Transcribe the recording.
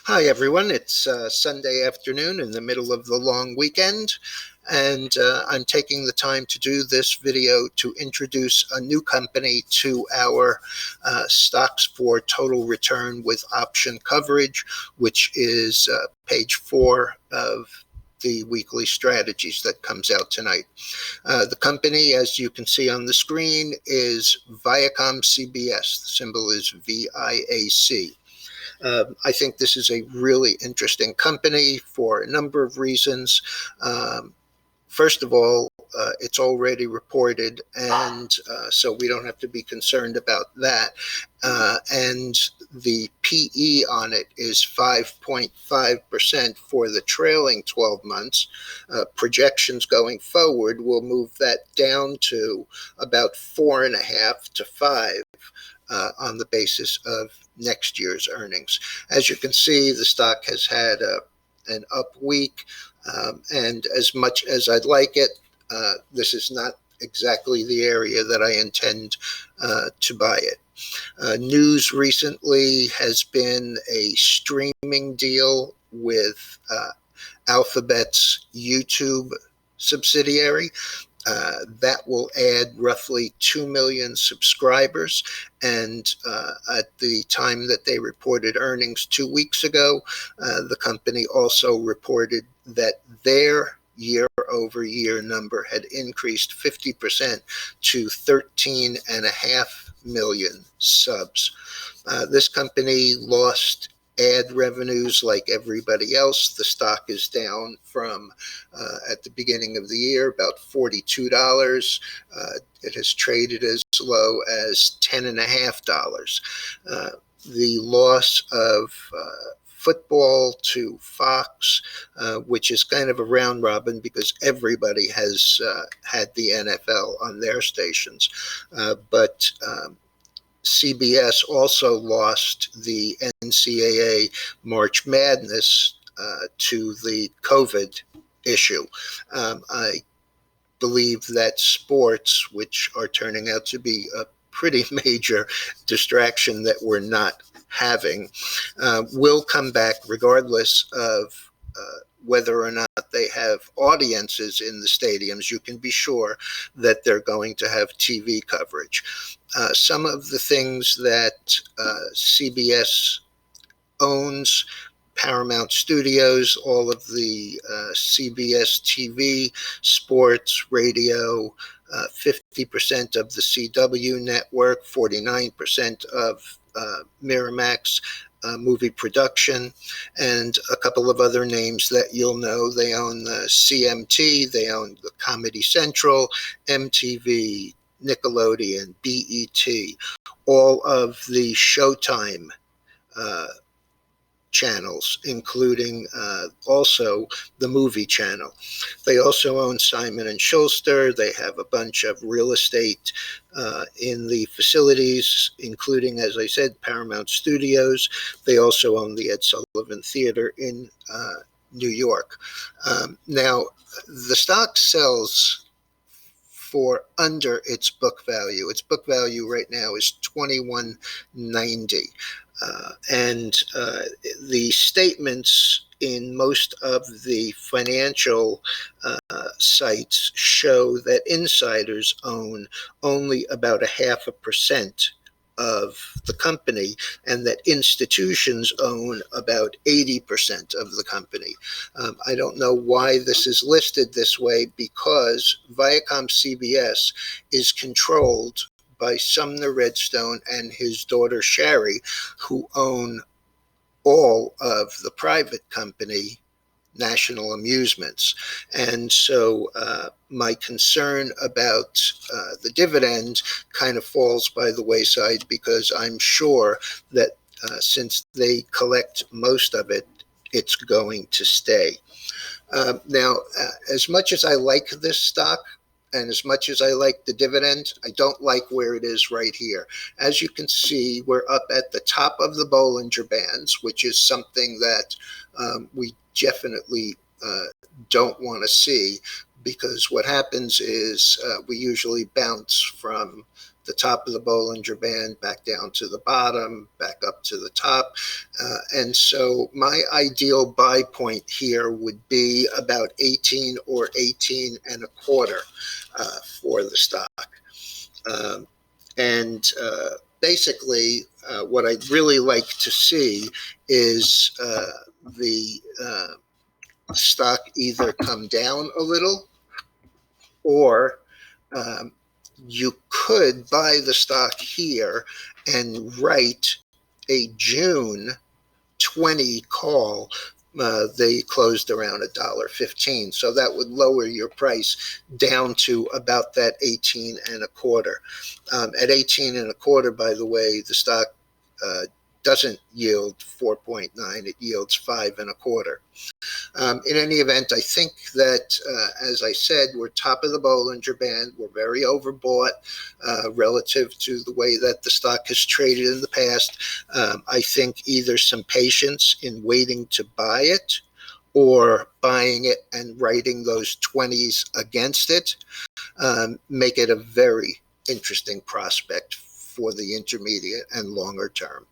Hi, everyone. It's Sunday afternoon in the middle of the long weekend, and I'm taking the time to do this video to introduce a new company to our stocks for total return with option coverage, which is page 4 of the weekly strategies that comes out tonight. The company, as you can see on the screen, is Viacom CBS. The symbol is VIAC. I think this is a really interesting company for a number of reasons. Um, First of all, it's already reported, and so we don't have to be concerned about that. And the PE on it is 5.5% for the trailing 12 months. Projections going forward will move that down to about 4.5 to 5 on the basis of next year's earnings. As you can see, the stock has had an up week, and as much as I'd like it, this is not exactly the area that I intend to buy it. News recently has been a streaming deal with Alphabet's YouTube subsidiary. That will add roughly 2 million subscribers. And at the time that they reported earnings 2 weeks ago, the company also reported that their year-over-year number had increased 50% to 13.5 million subs. This company lost ad revenues like everybody else. The stock is down from at the beginning of the year about $42. It has traded as low as $10.50. The loss of football to Fox, which is kind of a round robin because everybody has had the NFL on their stations. But CBS also lost the NCAA March Madness to the COVID issue. I believe that sports, which are turning out to be a pretty major distraction that we're not having, will come back regardless of whether or not they have audiences in the stadiums. You can be sure that they're going to have TV coverage. Some of the things that CBS owns, Paramount Studios, all of the CBS TV, sports, radio, 50% of the CW network, 49% of Miramax movie production, and a couple of other names that you'll know. They own the CMT, they own the Comedy Central, MTV, Nickelodeon, BET, all of the Showtime channels, including also the movie channel. They also own Simon and Schuster. They have a bunch of real estate in the facilities, including, as I said, Paramount Studios. They also own the Ed Sullivan Theater in New York. Now, the stock sells for under its book value. Its book value right now is $21.90. And the statements in most of the financial sites show that insiders own only about 0.5% of the company, and that institutions own about 80% of the company. I don't know why this is listed this way, because Viacom CBS is controlled by Sumner Redstone and his daughter Sherry, who own all of the private company, National Amusements. And so my concern about the dividend kind of falls by the wayside, because I'm sure that since they collect most of it, it's going to stay. Now, as much as I like this stock, and as much as I like the dividend, I don't like where it is right here. As you can see, we're up at the top of the Bollinger Bands, which is something that we definitely don't want to see, because what happens is we usually bounce from the top of the Bollinger Band, back down to the bottom, back up to the top. And so my ideal buy point here would be about 18 or 18 and a quarter for the stock. And basically, what I'd really like to see is the stock either come down a little, or you could buy the stock here and write a June 20 call. They closed around $1.15, so that would lower your price down to about that 18 and a quarter. At 18 and a quarter, by the way, the stock doesn't yield 4.9; it yields 5 and a quarter. In any event, I think that, as I said, we're top of the Bollinger Band. We're very overbought relative to the way that the stock has traded in the past. I think either some patience in waiting to buy it, or buying it and writing those 20s against it, make it a very interesting prospect for the intermediate and longer term.